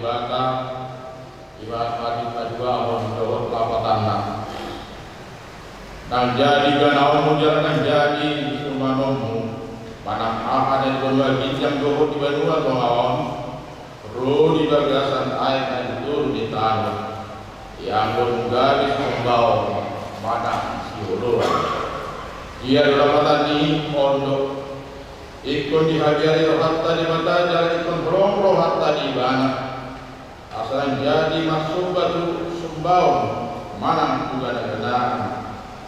bata ibarat padi padua on dohot lapatanna nang jadi ganaon mujarkan jadi sumanomu manang akan kedua ginjang dohot di banua dohon ro di bagasan air dan tur di tanah yang garis membawa manang siolo ia lapatan ni ondo ikon dihadiari hatta di mata jalan ikon beromro hatta di bana asal jadi masuk batu sembau manang juga negara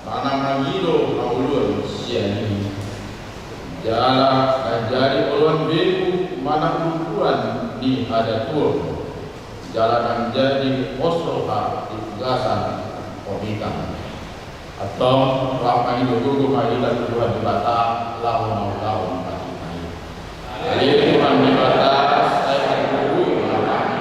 manang nangilo aulur siani jala dan jadi ulun beku manang kumpulan di hadatur jalan jadi osroha di tugasan komitan atau lama ini dulu kemahiran Tuhan di batas lawan jadi Tuhan di batas saya dulu lawan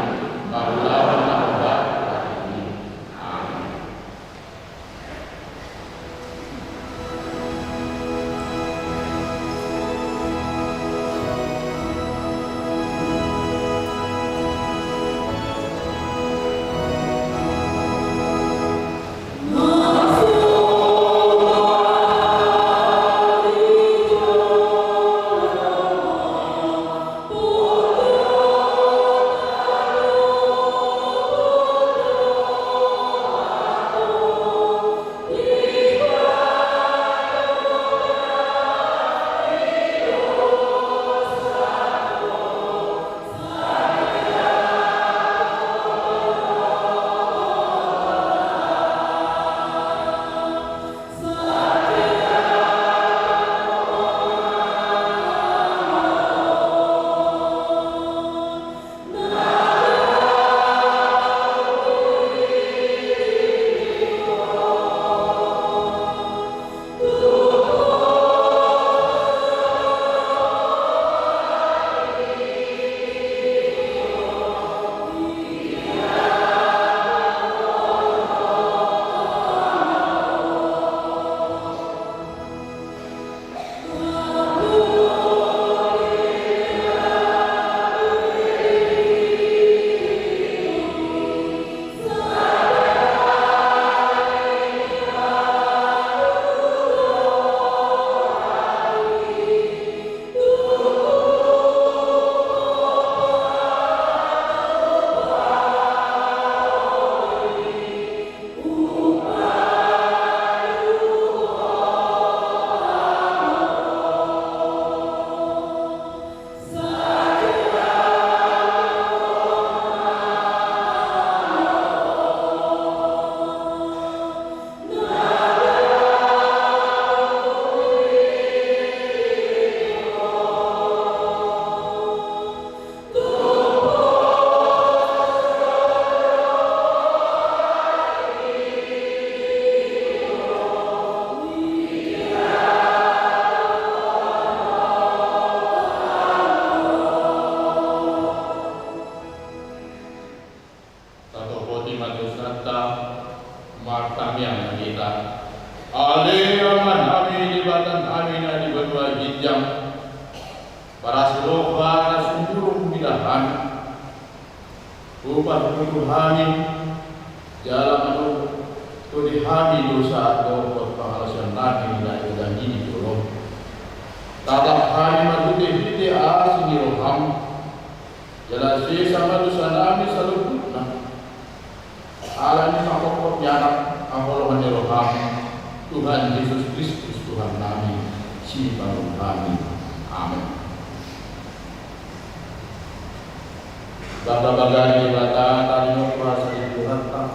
ini. Amin. Tuhan Yesus Kristus Tuhan kami, simpan kami. Amin. Baga-baga di bata tarino kuasa di Tuhan tak.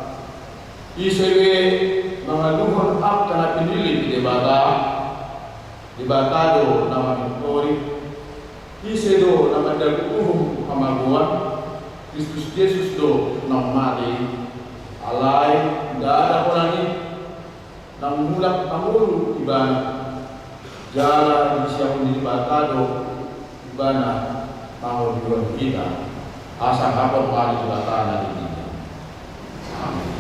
Isewe mengadukan hak karena pinili di bata do nama Victori. Isedo nama daguhum kamaguan. Kristus Yesus do nama mati. Alai tidak ada orang ini. Nang mulak amulu ibana jalan siapa di batado ibana mau dibuat kita asa kapal kali batana di kita. Amin.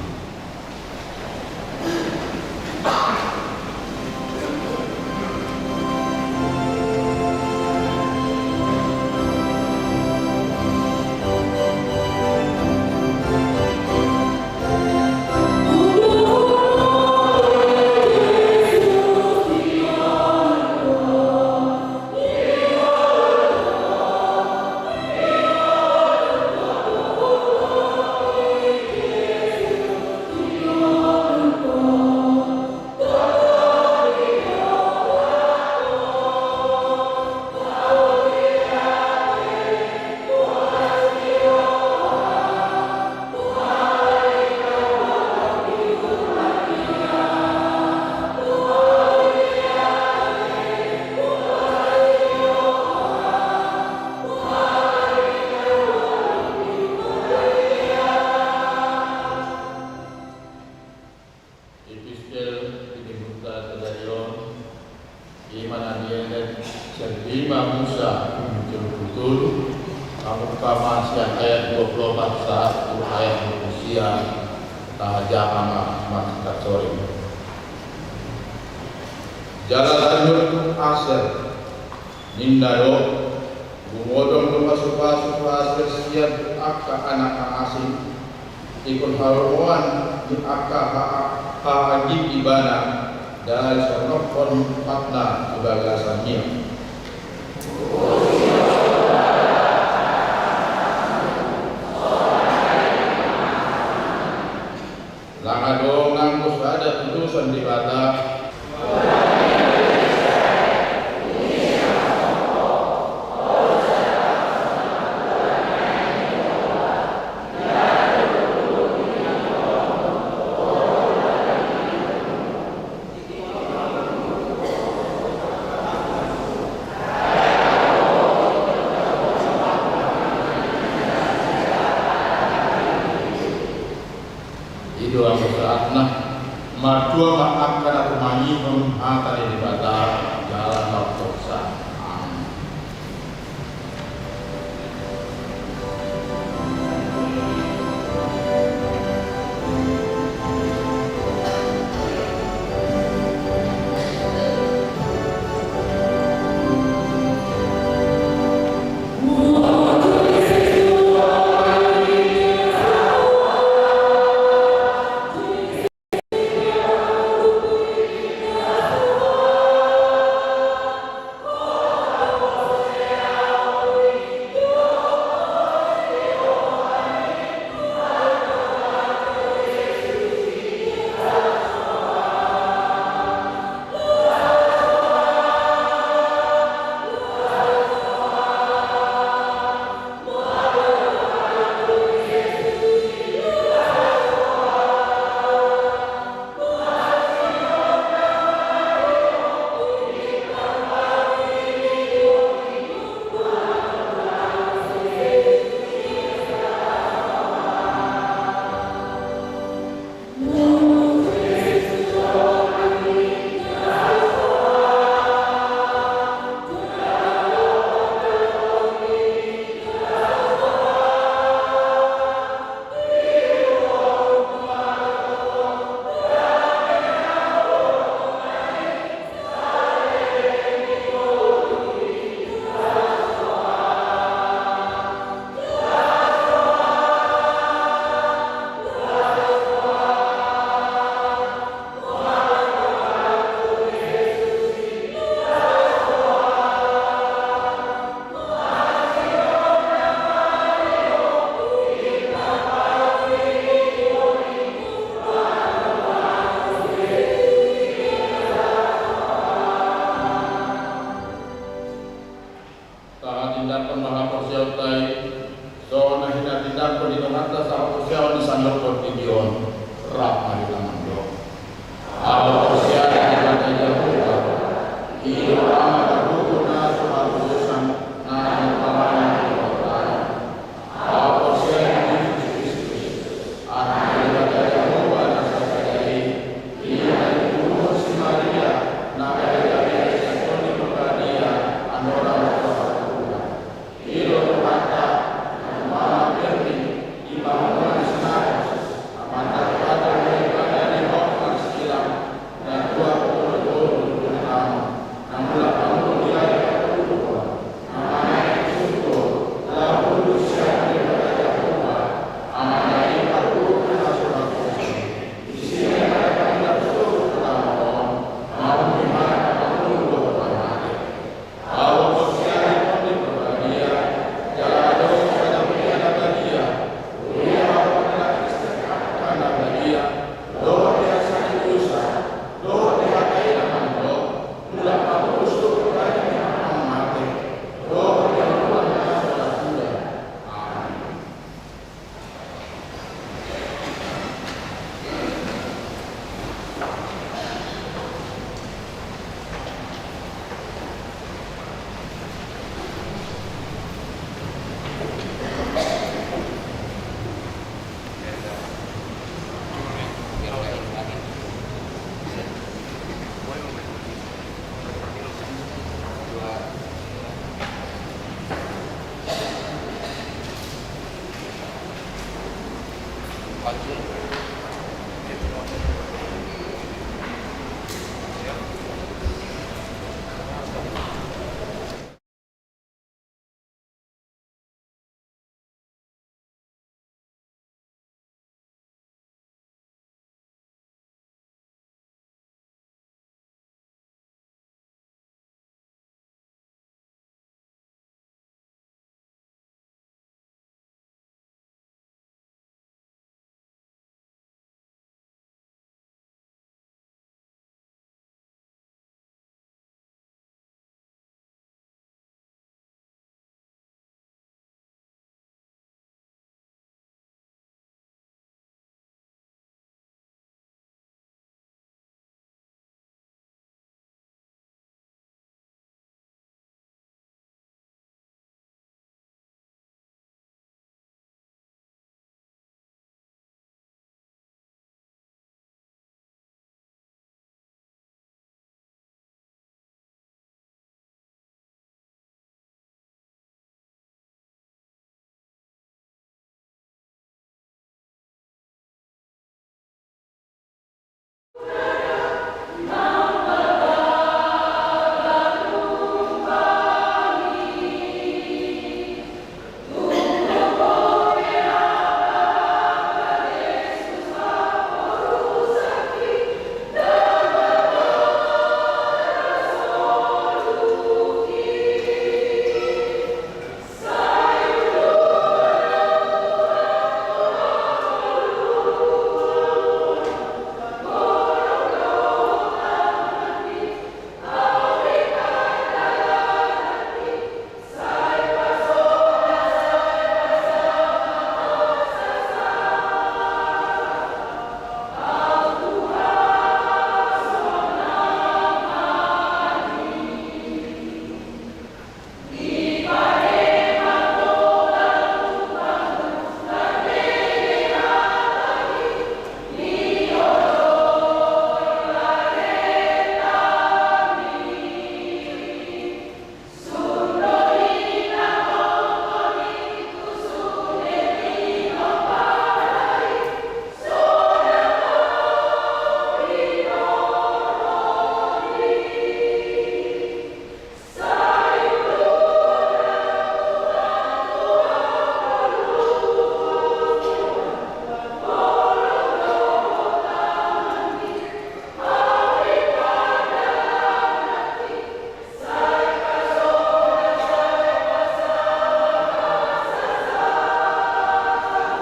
Kamasian ayat 24 saat ayat usia tahajama maksud sore. Jalan lanjut aser nindaro gumodong dua supa aser siap akka anak asing ikut haruan di akka haji ibana dari sonokon makna kebagasannya. Langadong ngangkus ada putusan di bata itu ang saat na madua maafkan aku mangi menghata di bata jalan doksa. tindakan mahaporsiaw tay so na hinatindak ko dito nata sa porsiaw ni sandok ko video rap marilaman do porsiaw ni kata jahuka iyo ama tabuko na suharusan na pamalan ko tayo porsiaw ni Kristus anak ni kata jahuka na sa kajari iyo na ibuho si Maria na kajari sa koni pagkadiya anora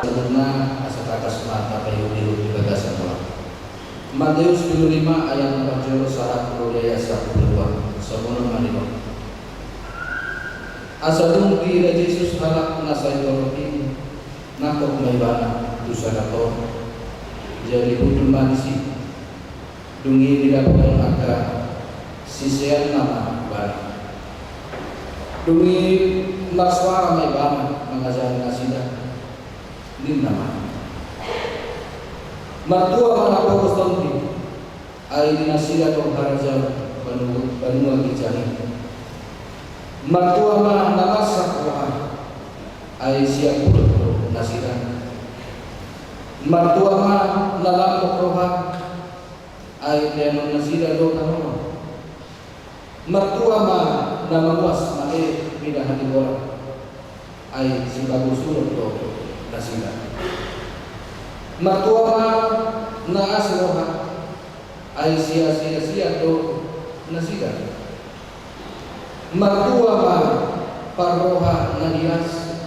Karena asal-asal semata payung di bagasan Allah. Matius 25 ayat 40 saat budaya 12 sebelum mandikan. Asalung di Yesus halak nasai doroti nakok maibana dusadato jadi budul manisi dungi didapon aka sisian nama bani dungi maswara maibana mengajar nasidah nin nama martua mana pokos tonti ai nasidah dong haraja banua kijani martua mana namasak roha ai siap puluh nasidah martua mana nalamok roha ai denon nasidah dong kanono martua mana namawas mae pindah hati orang ai sibagu surut do nasidah martua mana naas roha ai sia-sia do nasidah martua ma paroha nadias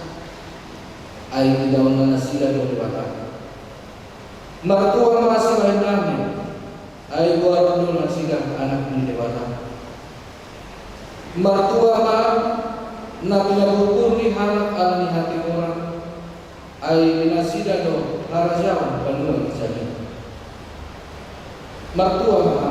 ai daun nasidah do debata martua ma sibahin kami ai buat do nasidah anak di debata martua ma nabiya hukum ni halak alani hati orang ai nasidah do harajawan banua jadi martua ma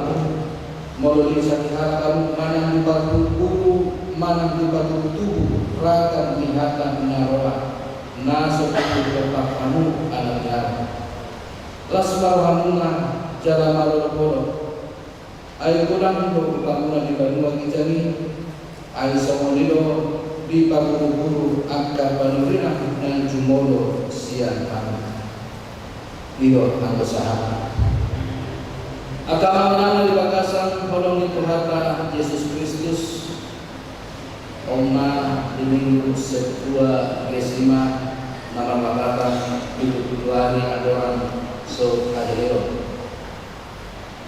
melalui sakit kamu mana di batu buku mana di batu tubuh rakan lihatan naroa nasuk di tempat kamu anak jalan lasmar hamuna jalan malu polo ayo kurang untuk bangunan di banua kijani ayo somolido di batu guru angka banurina dan jumolo sian kamu Iro ang usaha. Agama nang dibagasan kolong ni Tuhata Yesus Kristus Oma di minggu setua gesima malam makatan itu hari adoran so adero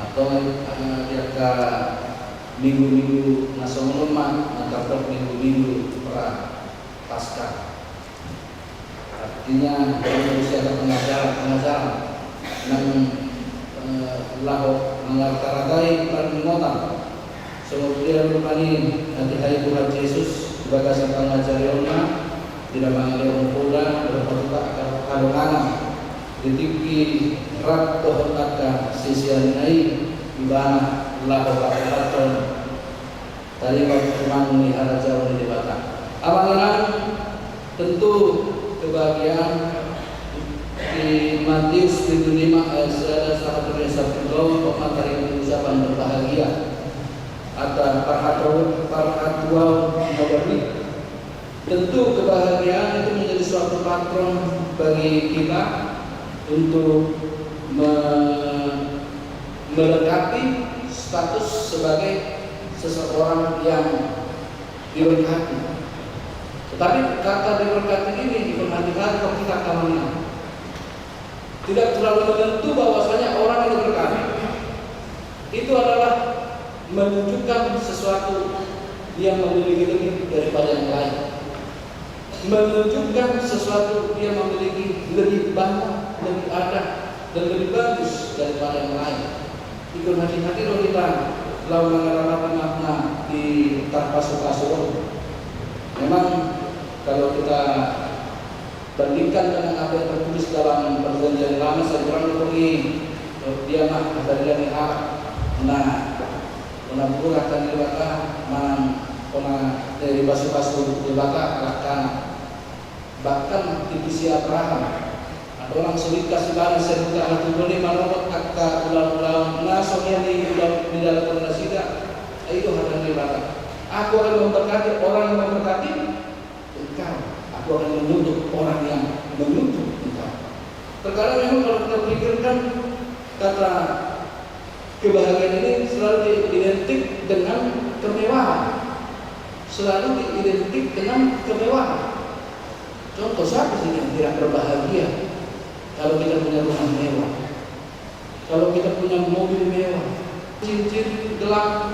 atau jika minggu-minggu nasong rumah atau minggu-minggu pra pasca. Artinya dalam manusia ada pengajaran yang lahu mengartaragai permohonan. Kemudian rupani hati-hati Tuhan Yesus bagasan pengajariona tidak mengalih pula berpatuka akan kalungan ditiki rat tohotaka sisianai ibana lahu bakaton tadi waktu manguni ada jauh di debata. Amangan tentu kebahagiaan di Matius 5 ayat 1-1 pemateri ucapan berbahagia atau perhatuan moderni. Tentu kebahagiaan itu menjadi suatu patron bagi kita untuk melengkapi status sebagai seseorang yang diberkati. Tetapi kata diberkati ini diperhatikan kalau kita kemana. Tidak terlalu menentu bahwasanya orang yang diberkati itu adalah menunjukkan sesuatu yang memiliki lebih daripada yang lain. Menunjukkan sesuatu yang memiliki lebih banyak, lebih ada, dan lebih bagus daripada yang lain. Ikut hati-hati kalau kita lalu mengalami makna di tarpasu-pasu. Memang kalau kita bandingkan dengan apa yang tertulis dalam perjanjian lama, saya kurang lebih dia mah dari harap. Nah, menabur akan dibaka, dari pasu-pasu dibaka akan bahkan divisi Abraham. Ada orang sulit kasih barang sebuah hati boleh menolak kata ulang-ulang nasonya di dalam konasiga. Itu akan dibaka. Aku akan memberkati orang yang memberkati engkau. Aku akan menuntut orang yang menuntut engkau. Terkadang memang kalau kita pikirkan kata kebahagiaan ini selalu diidentik dengan kemewahan. Selalu diidentik dengan kemewahan. Contoh siapa sih yang tidak berbahagia kalau kita punya rumah mewah, kalau kita punya mobil mewah, cincin gelang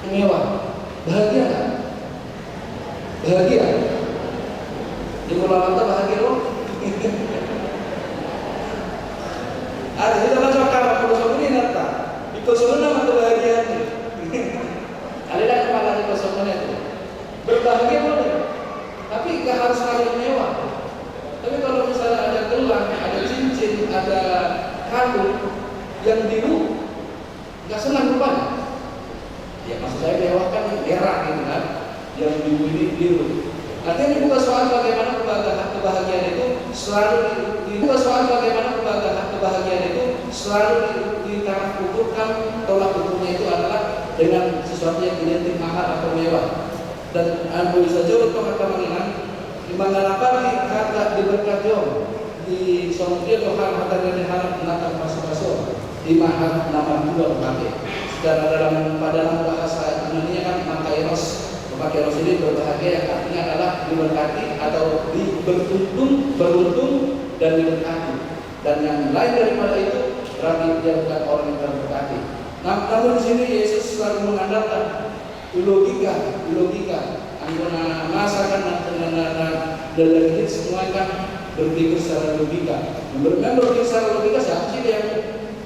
mewah, bahagia kan? Bahagia. Di Pulau Mata bahagia loh. Ada kita baca kabar kalau ini nata. Ikut nama kebahagiaan ini. Ada kepala di kosongan itu. Berbahagia boleh, tapi nggak harus kalian mewah. Tapi kalau misalnya ada gelang, ada cincin, ada kalung yang biru, nggak senang rupanya. Ya maksud saya mewah kan merah gitu kan, yang biru ini biru. Artinya ini bukan soal bagaimana kebahagiaan itu selalu ditaraf ukurkan tolak ukurnya itu adalah dengan sesuatu yang identik mahal atau mewah. Dan anu saja untuk kata mengingat dimana di kata diberkati di somdia Tuhan kata dari harap menatap masuk-masuk di mahal nama dua pakai. Secara dalam pada bahasa Indonesia kan makairos. Makairos ini berbahagia yang artinya adalah diberkati atau beruntung dan diberkati. Dan yang lain daripada itu berarti dia bukan orang yang terberkati. Namun di sini Yesus selalu mengandalkan logika. Anggona masakan dan ini semua kan berpikir secara logika. Memang berpikir secara logika siapa sih yang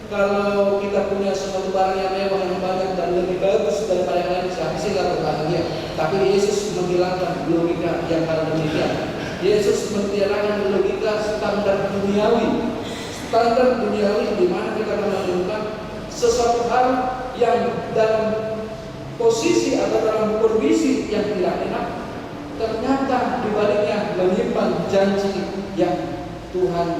kalau kita punya sesuatu barang yang mewah yang banyak dan lebih bagus daripada yang lain, siapa sih nggak berbahagia? Tapi Yesus menghilangkan logika yang hal demikian. Yesus mentiadakan logika standar duniawi di mana kita menemukan sesuatu hal yang dalam posisi atau dalam kondisi yang tidak enak, ternyata dibaliknya menyimpan janji yang Tuhan,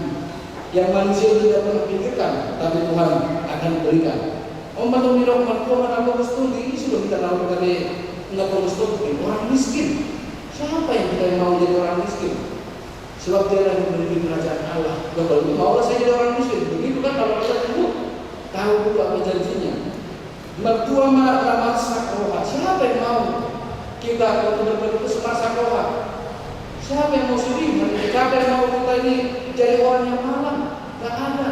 yang manusia tidak pernah pikirkan, tapi Tuhan akan berikan. Orang sudah kita tahu kali nggak perlu orang miskin. Siapa yang kita mau jadi orang miskin? Sebab dia yang memiliki kerajaan Allah. Kalau itu mau saya jadi orang miskin, begitu kan kalau kita tunggu tahu dulu apa janjinya. Mertua malah sakroha. Siapa yang mau kita betul-betul semasa roha? Siapa yang mau sedih? Siapa yang mau kita ini jadi orang yang malam? Tak ada.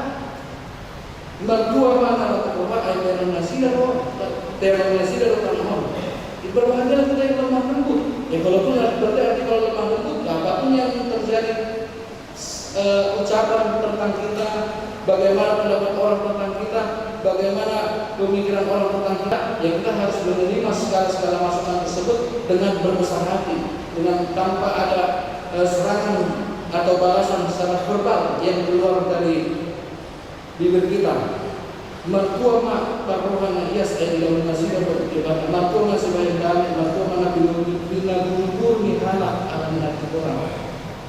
Mertua mana roha? Ayat nasida roha. Ayat nasida roha roha. Berbahagia kita yang lemah lembut. Ya kalaupun berarti kalau lemah lembut, apapun yang terjadi ucapan tentang kita, bagaimana pendapat orang tentang kita, bagaimana pemikiran orang tentang kita, ya kita harus menerima segala masukan tersebut dengan berbesar hati, dengan tanpa ada serangan atau balasan secara verbal yang keluar dari bibir kita. Mertua mak taruhan hias dalam nasibah berdebat. Mertua sebagai kami, mertua mana bina gugur ni halak alam nanti orang.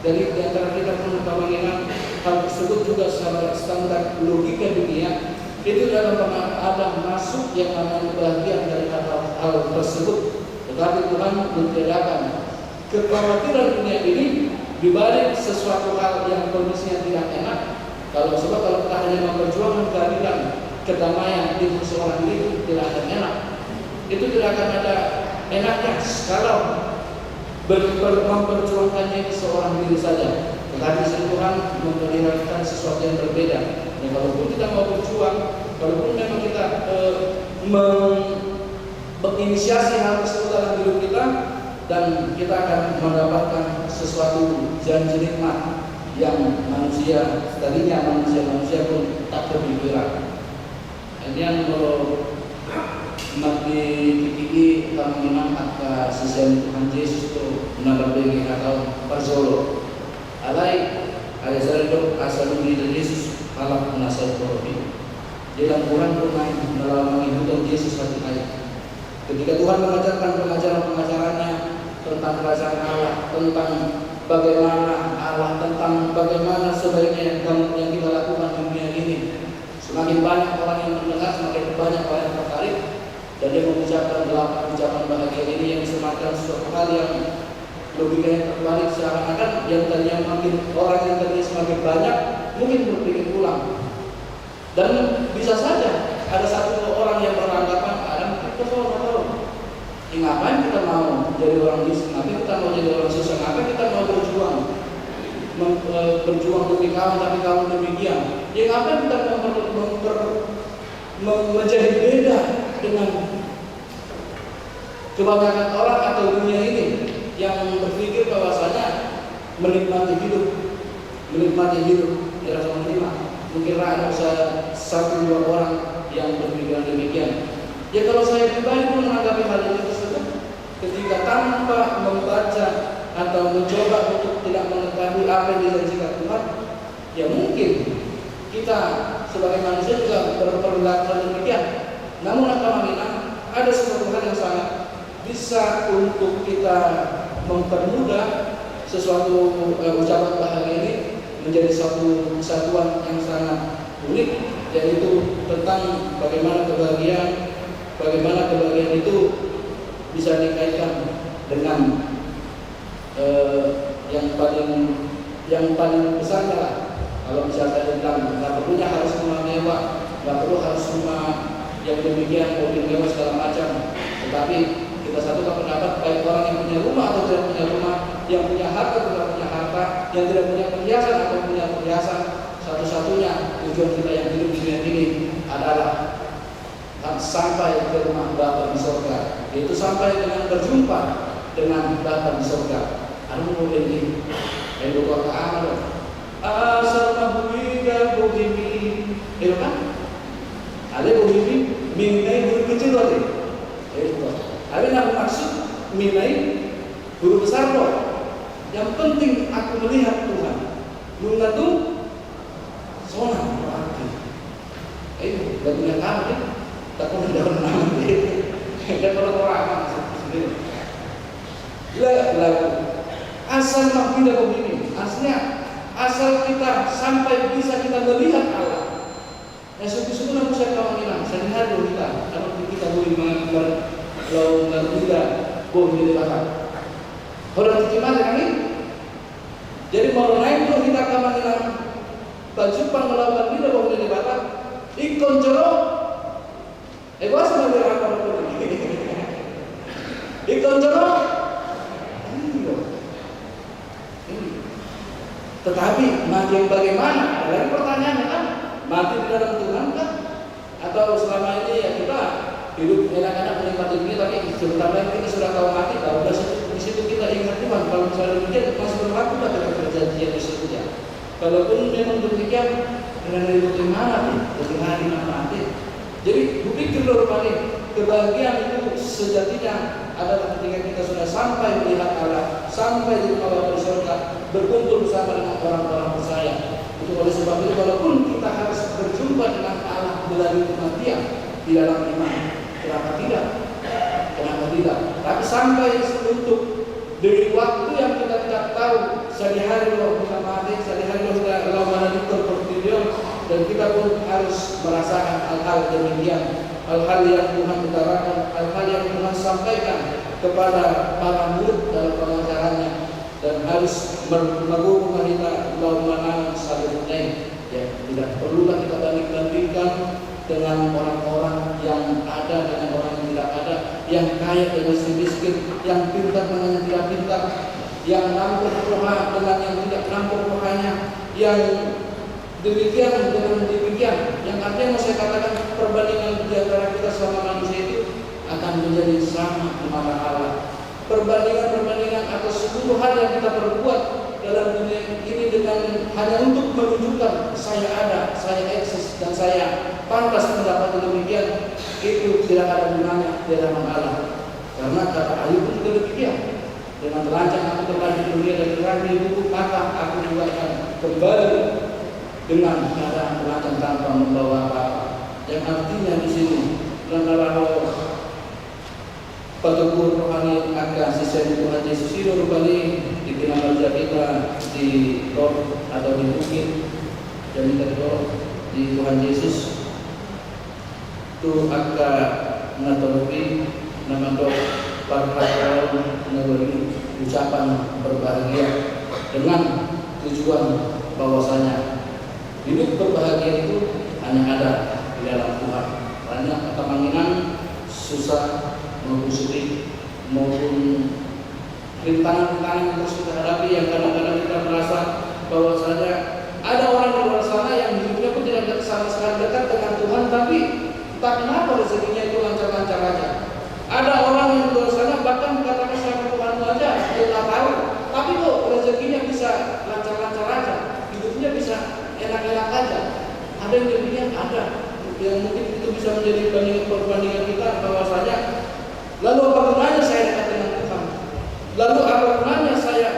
Dari antara kita pun mengingat hal tersebut juga secara standar logika dunia itu dalam pernah ada masuk yang namanya bagian dari hal tersebut. Tetapi Tuhan mentiadakan kekhawatiran dunia ini dibalik sesuatu hal yang kondisinya tidak enak. Kalau kita hanya memperjuangkan keadilan, kedamaian di seorang diri tidak akan enak. Itu tidak akan ada enaknya kalau memperjuangkannya di seorang diri saja. Tetapi Tuhan memperlihatkan sesuatu yang berbeda. Dan kalaupun kita mau berjuang, kalaupun memang kita menginisiasi hal tersebut dalam hidup kita, dan kita akan mendapatkan sesuatu janji nikmat yang tadinya manusia pun tak terpikiran. Kemudian kalau mati kiki kami menangkap ke sisian Tuhan Yesus itu menambah atau perzolo. Alai ada satu asal dari Yesus halak menasal korobi. Dalam Quran dalam mengikuti Yesus satu ayat. Ketika Tuhan mengajarkan pengajaran-pengajarannya tentang kerajaan Allah, tentang bagaimana Allah, tentang bagaimana sebaiknya yang kita lakukan di dunia ini. Semakin banyak orang yang mendengar, semakin banyak orang yang tertarik. Dan dia mengucapkan 8 ucapan bahagia ini yang semacam suatu hal yang logikanya terbalik, seakan-akan yang tadinya makin orang yang tadinya semakin banyak mungkin berpikir ulang. Dan bisa saja ada satu orang yang beranggapan kita tahu. Ngapain kita mau jadi orang miskin? Ngapain kita mau jadi orang susah? Ngapain kita mau berjuang? Berjuang demi kawan tapi kawan demikian. Ya ngapain kita menjadi beda dengan kebanyakan orang atau dunia ini yang berpikir bahwasanya menikmati hidup ya Rasulullah lima. Mungkin ada satu dua orang yang berpikiran demikian. Ya kalau saya pribadi pun menanggapi hal ini tersebut, ketika tanpa membaca atau mencoba untuk tidak mengetahui apa yang dijanjikan Tuhan, ya mungkin kita sebagai manusia juga berperilaku demikian. Namun ada sesuatu hal yang sangat bisa untuk kita mempermudah sesuatu ucapan bahagia ini menjadi suatu kesatuan yang sangat unik, yaitu tentang bagaimana kebahagiaan itu bisa dikaitkan dengan yang paling besarnya lah. Kalau misalnya bilang nggak perlunya harus rumah mewah, nggak perlu harus rumah yang demikian mobil mewah segala macam. Tetapi kita satukan pendapat, baik orang yang punya rumah atau tidak punya rumah, yang punya harta atau tidak punya harta, yang tidak punya perhiasan atau punya perhiasan, satu-satunya tujuan kita yang hidup di dunia ini adalah sampai ke rumah Bapa di surga, yaitu sampai dengan berjumpa dengan Bapa di surga. Anu boleh ini, yang doa ke amal. Asal mahuida bohimi, itu kan? Ada bohimi, minai guru kecil tadi. Itu. Ada nak maksud minai guru besar loh. Yang penting aku melihat Tuhan. Nunggu tu, sonam berarti. Dah punya kamu ni. Tak pun dah nama dia. Dan kalau orang sendiri. Lagu asal mahuida bohimi. Asal kita sampai bisa kita melihat Allah. Ya suku-suku nak saya kawan kita, saya lihat dulu kita. Kalau kita boleh tidak boleh dibakar. Kalau kita kami, jadi mau naik dulu kita kawan kita Pajupang melawan dina bahwa di batak ikon cerok ewas sebagai apa ikon cerok. Tetapi mati yang bagaimana? Lagi pertanyaannya kan, mati di dalam Tuhan kan? Atau selama ini ya kita hidup enak-enak menikmati dunia, tapi sebentar lagi kita sudah tahu mati, tahu di situ kita ingat Tuhan. Kalau misalnya demikian masih berlaku dalam perjanjian tersebut. Kalaupun memang demikian, dengan dari mana nih? Dari hari mati. Jadi berpikir dulu balik, kebahagiaan itu sejatinya adalah ketika kita sudah sampai melihat Allah, sampai di rumah di surga, berkumpul bersama dengan orang-orang percaya. Itu oleh sebab itu walaupun kita harus berjumpa dengan Allah melalui kematian di dalam iman, kenapa tidak? Kenapa tidak? Tapi sampai untuk dari waktu yang kita tidak tahu, sehari-hari loh kita mati, sehari-hari loh kita lawan itu pertidion, dan kita pun harus merasakan hal-hal demikian, hal-hal yang Tuhan utarakan, hal-hal yang Tuhan sampaikan kepada para murid dalam pengajarannya, dan harus menunggu wanita laumanan salibnya. Ya, tidak perlulah kita banding-bandingkan dengan orang-orang yang ada dengan orang yang tidak ada, yang kaya dengan si miskin, yang pintar dengan yang tidak pintar, yang nampur roha dengan yang tidak nampur rohanya, yang demikian dengan demikian. Yang artinya mau saya katakan perbandingan di antara kita selama manusia itu akan menjadi sama di mata Allah. Perbandingan atau seluruh hal yang kita perbuat dalam dunia ini dengan hanya untuk menunjukkan saya ada, saya eksis, dan saya pantas mendapat demikian, itu tidak ada gunanya di hadapan Allah. Karena kata Ayub pun juga demikian. Dengan terancam aku terbang di dunia dan terang di buku, maka aku juga akan kembali dengan keadaan terancam tanpa membawa apa-apa. Yang artinya di sini adalah petegur rohani akan sisa Tuhan Yesus itu rupanya dikenal kita di roh atau di bukit, dan kita di Tuhan Yesus itu akan mengatasi nama doa para negeri ucapan berbahagia dengan tujuan bahwasanya hidup berbahagia itu hanya ada di dalam Tuhan. Banyak kemungkinan susah maupun sedih maupun rintangan-rintangan yang terus kita hadapi, yang kadang-kadang kita merasa bahwasanya ada orang di luar sana yang hidupnya pun tidak sama sekali dekat dengan Tuhan, tapi tak kenapa rezekinya itu lancar-lancar aja. Ada orang yang di luar sana bahkan mengatakan sama Tuhan aja dia tak tahu, tapi kok rezekinya bisa lancar-lancar aja, hidupnya bisa enak-enak aja. Ada yang demikian, ada yang mungkin itu bisa menjadi perbandingan kita bahwasanya lalu apa gunanya saya dekat dengan Tuhan? Lalu apa gunanya saya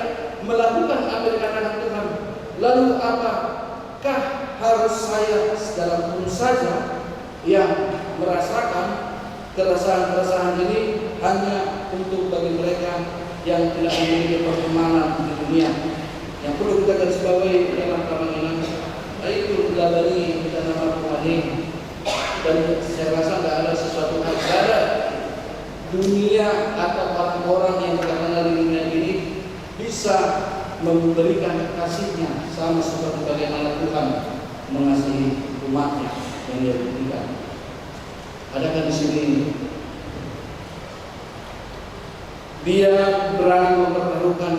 melakukan apa yang dikatakan Tuhan? Lalu apakah harus saya dalam pun saja yang merasakan keresahan-keresahan ini hanya untuk bagi mereka yang tidak memiliki pertemanan di dunia? Yang perlu kita garis bawahi dalam kemenangan itu dari kita nama Tuhan. Dan saya rasa tidak ada sesuatu hal ada dunia atau orang-orang yang kita kenal di dunia ini bisa memberikan kasihnya sama seperti bagaimana Tuhan mengasihi umatnya yang Dia berikan. Adakah di sini Dia berani mempertaruhkan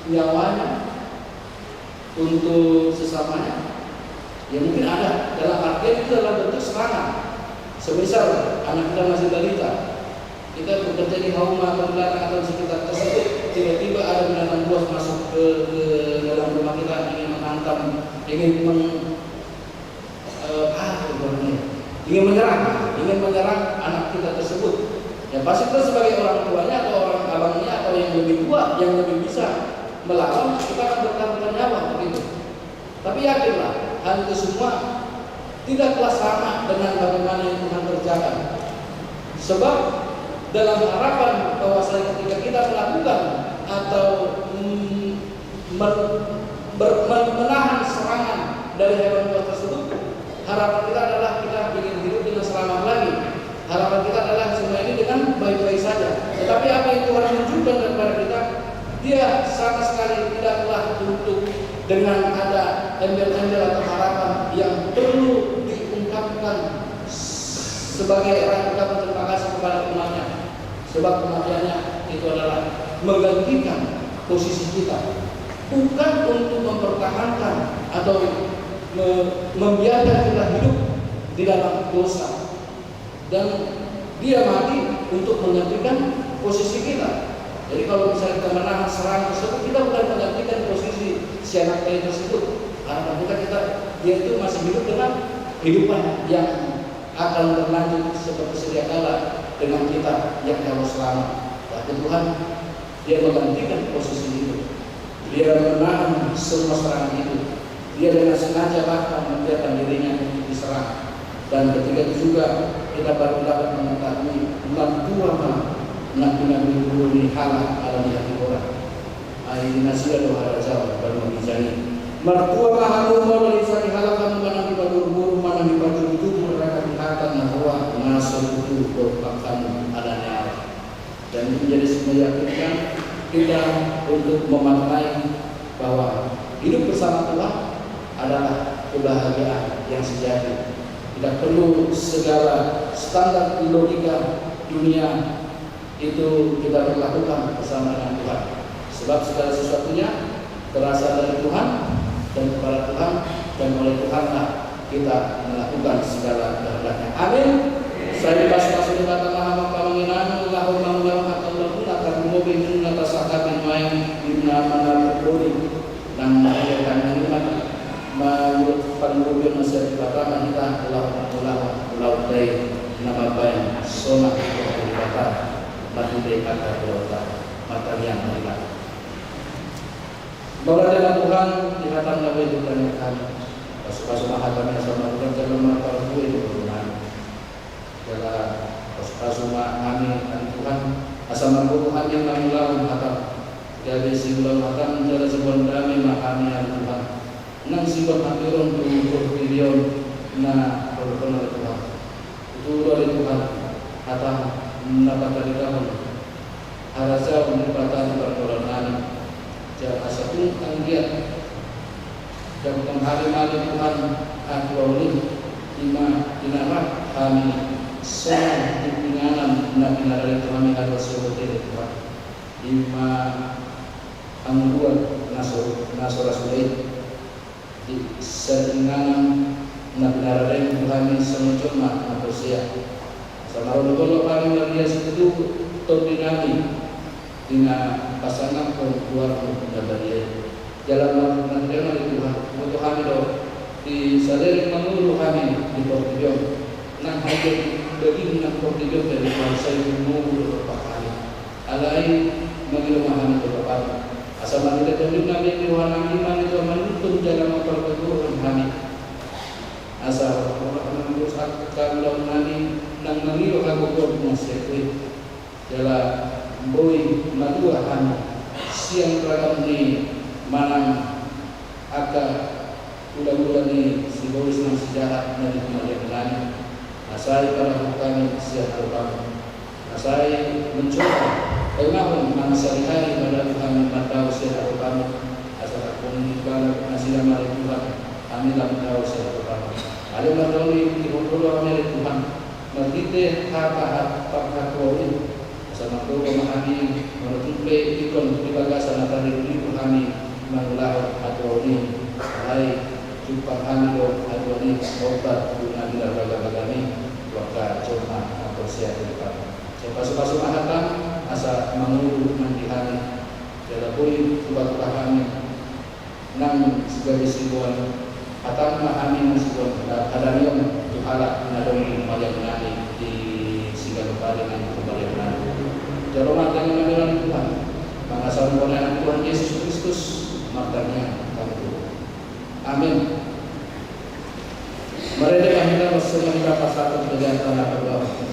nyawanya untuk sesamanya? Ya mungkin ada, dalam artian itu dalam bentuk serangan. Semisal anak kita masih balita, kita bekerja di Hauma atau belakang atau sekitar tersebut, tiba-tiba ada binatang buas masuk ke dalam rumah kita, ingin menghantam, ingin menyerang anak kita tersebut. Ya pasti kita sebagai orang tuanya atau orang abangnya atau yang lebih tua, yang lebih bisa melawan, kita akan bertaruhkan nyawa begitu. Tapi yakinlah, hal itu semua tidaklah sama dengan bagaimana yang Tuhan kerjakan. Sebab dalam harapan bahwasanya ketika kita melakukan atau menahan serangan dari hewan buas tersebut, harapan kita adalah kita ingin hidup dengan selamat lagi. Harapan kita adalah semua ini dengan baik-baik saja. Tetapi apa yang Tuhan tunjukkan kepada kita, Dia sama sekali tidaklah untuk dengan ada embel-embel atau harapan yang perlu diungkapkan sebagai rangkaian terima kasih kepada umatnya. Sebab kematiannya itu adalah menggantikan posisi kita, bukan untuk mempertahankan atau membiarkan kita hidup di dalam dosa, dan dia mati untuk menggantikan posisi kita. Jadi kalau misalnya kita menahan serangan tersebut, kita bukan menggantikan posisi si anak bayi tersebut. Karena dia itu masih hidup dengan kehidupan yang akan berlanjut seperti sedia kala dengan kita yang kalau selamat. Tapi Tuhan, dia menggantikan posisi itu. Dia menahan semua serangan itu. Dia dengan sengaja bahkan membiarkan dirinya untuk diserang. Dan ketika itu juga kita baru dapat mengetahui Tuhan nabi-nabi dulu ni halak ala di hati orang. Ini nasihat doa raja baru membicari. Mertua mahamu mau lisani halak kamu mana di buru mana di baju itu mereka dihatan nahwa nasab itu berpakan adanya. Dan itu menjadi meyakinkan kita untuk memaknai bahwa hidup bersama Tuhan adalah kebahagiaan yang sejati. Tidak perlu segala standar logika dunia itu kita berlakukan bersama dengan Tuhan. Sebab segala sesuatunya berasal dari Tuhan dan kepada Tuhan, dan oleh Tuhanlah kita melakukan segala kehendaknya. Amin. Saya dibasuh dengan Maha Penginan, Allahumma Allahumma akan mengubah atas akabin main dimana mana berdiri dan mengajarkan nikmat menurut pengurusan masyarakat pertama kita Allah dari nama baik sonah kata mati dari kata berota mata yang melihat bahwa dengan Tuhan dikatakan lebih ditanyakan pasukan mahatanya sama Tuhan jangan mengatakan gue itu Tuhan jalan pasukan kami dan Tuhan asal Tuhan yang kami lawan kata dari simbol kata menjadi sebuah damai makami yang Tuhan nang simbol hatiron untuk video na berkenal Tuhan itu dari Tuhan kata mendapat dari kamu harasa mendapat pertolongan jangan satu tanggiat dan hari-hari Tuhan aku ini lima dinara kami semua pimpinan Nabi dari kami ada seperti Tuhan lima angguan nasor rasulai di seringan Nabi dari kami semua cuma manusia sama kalau kami dari situ topinami dengan pasangan keluar dari jalan mengenai Tuhan untuk kami di sadari mengulu kami di Portugal nang hadir bagi nang Portugal dari bangsa yang mengulu berpakai alai mengilu kami berpakai asal kita tunjuk kami di Tuhan kami itu menuntun jalan motor keturunan kami asal orang merusak kalau kami nang mengilu kami bermusik jalan boy madua kami siang teragam di manang agak udah di si boys nang sejarah dari kemudian kami asai pada kami siang teragam asai mencoba tengahun nang sehari-hari pada kami matau siang teragam asal aku mengibarat nasihat mari Tuhan kami tak tahu siang teragam ada matau di bawah kami Tuhan mertite kata ini sama tu memahami menutupi ikon di bagasan antara diri kami mengulang atau ini mulai jumpa kami atau ini obat guna di dalam kami waktu cuma atau siapa depan siapa mahatan asa mengurus mandihani jadi pun buat kami nang sebagai simbol atau memahami simbol ada yang tuhala menadoi mayang nani di sehingga kepada dengan kembali menadoi Jaromat dengan panggilan Tuhan, mengasal pelayanan Tuhan Yesus Kristus, makanya kami. Amin. Mari kita bersama berapa satu dengan tanah berdoa.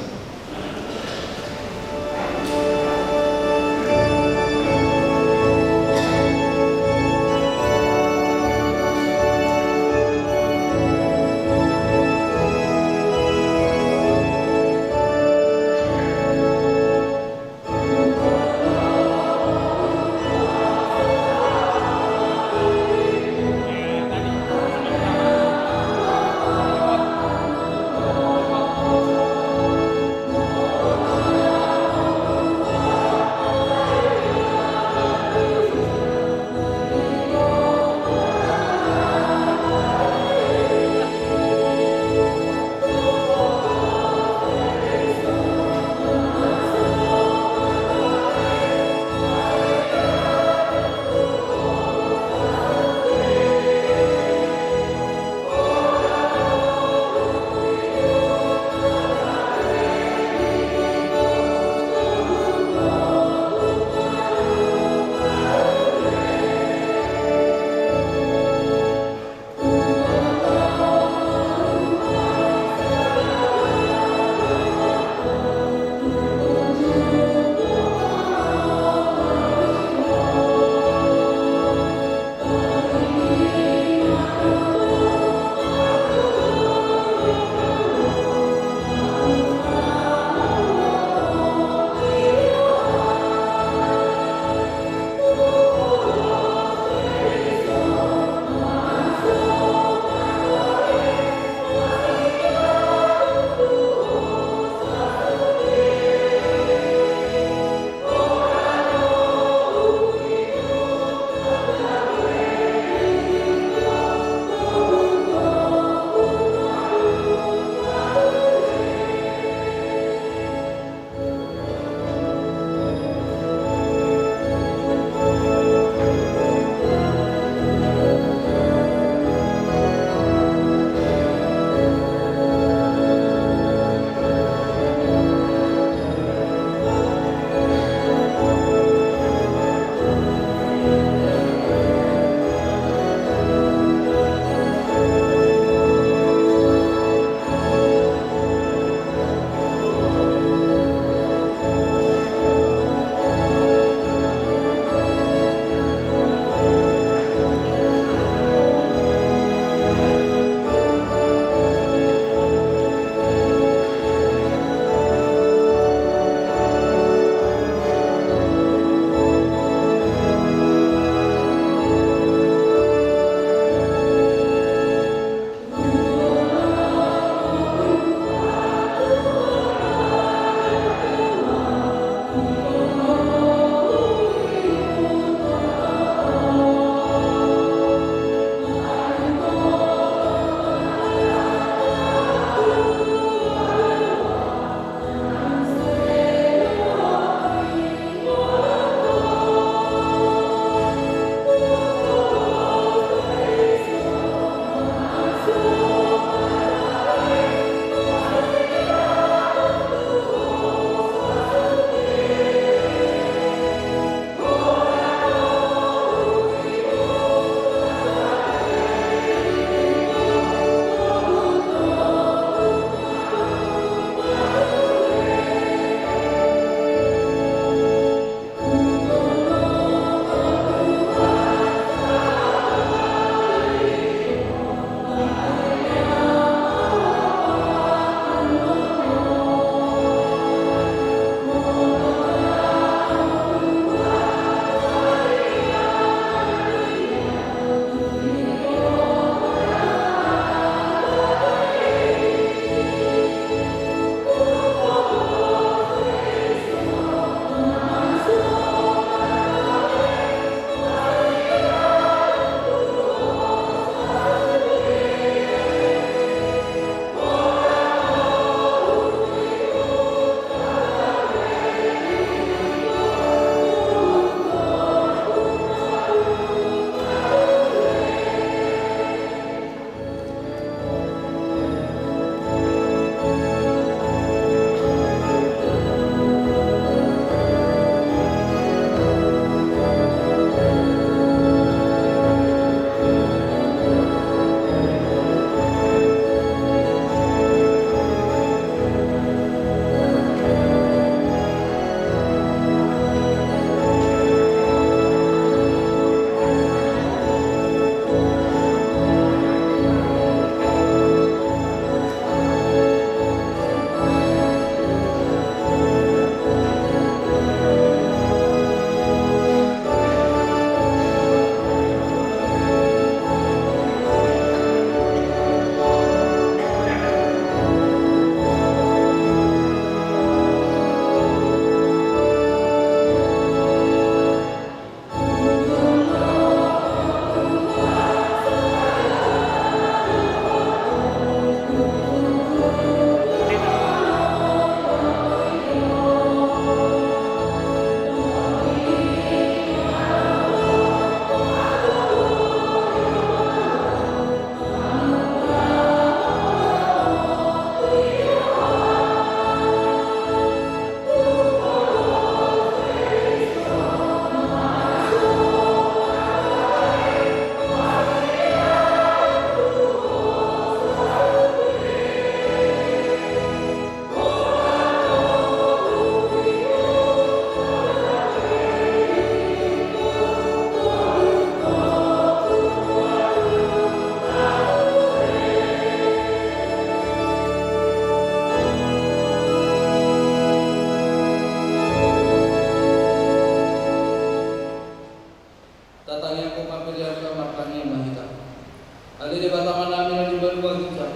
Ali di bataman namin di baruang kita.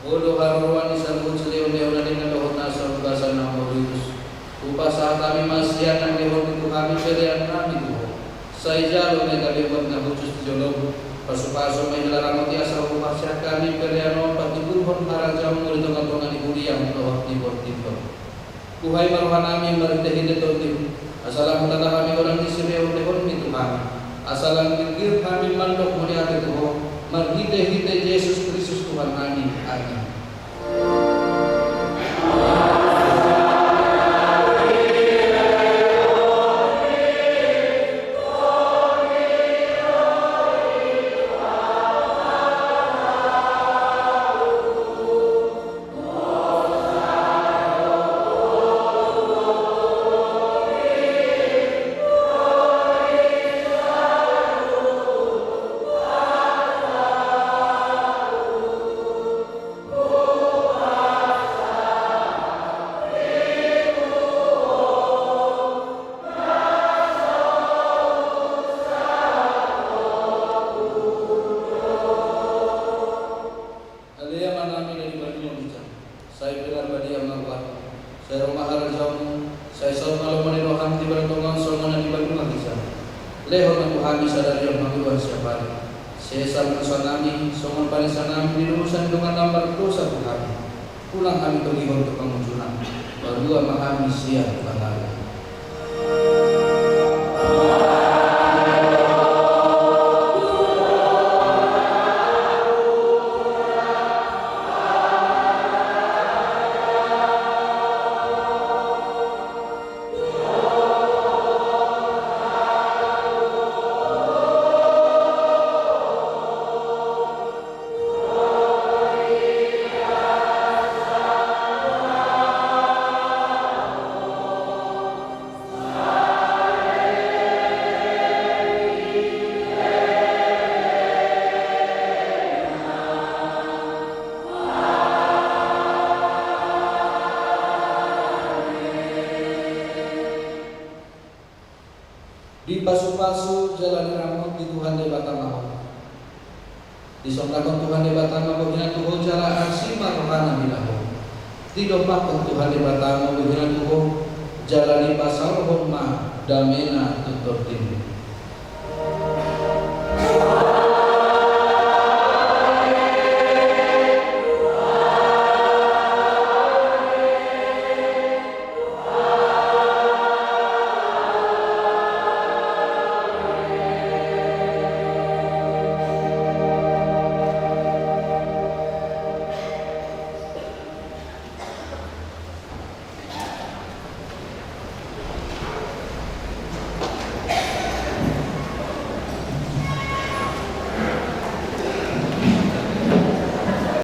Bodo haruan di salbut seleo-leo na dengan dohot nasa ugasan ng Morius. Upasa kami masyan ng lehon itu kami pilihan kami Tuhan. Sa ijalo na kaliwat na hutus di jolog. Paso-paso may nalarang ti asa upasya kami pilihan o patibulhon para jam mo ito katungan ni Kuriang dohot ni Bortito. Kuhay maruhan namin marindahin ito tim. Asalang mutata kami orang di seleo-lehon ni Tuhan. Asalang gigir kami mandok mo ni ate Tuhan. Marhite-hite Yesus Kristus Tuhan kami. Amin. Lehon ang kuhami sa dalyong magluhan siya pala. Sesam kesanami, songon panisanami, dinurusan dengan nomor dosa kuhami. Pulang kami tolihon ke pengunjunan, berdua mahami siya bangalan. Di pasu-pasu jalan ramot di Tuhan di Batamaho. Di songkakon Tuhan di Batamaho bina Tuhan jala arsima rohana bilaho. Di dompakon Tuhan di Batamaho bina Tuhan jalani pasal horma damena tutur tim.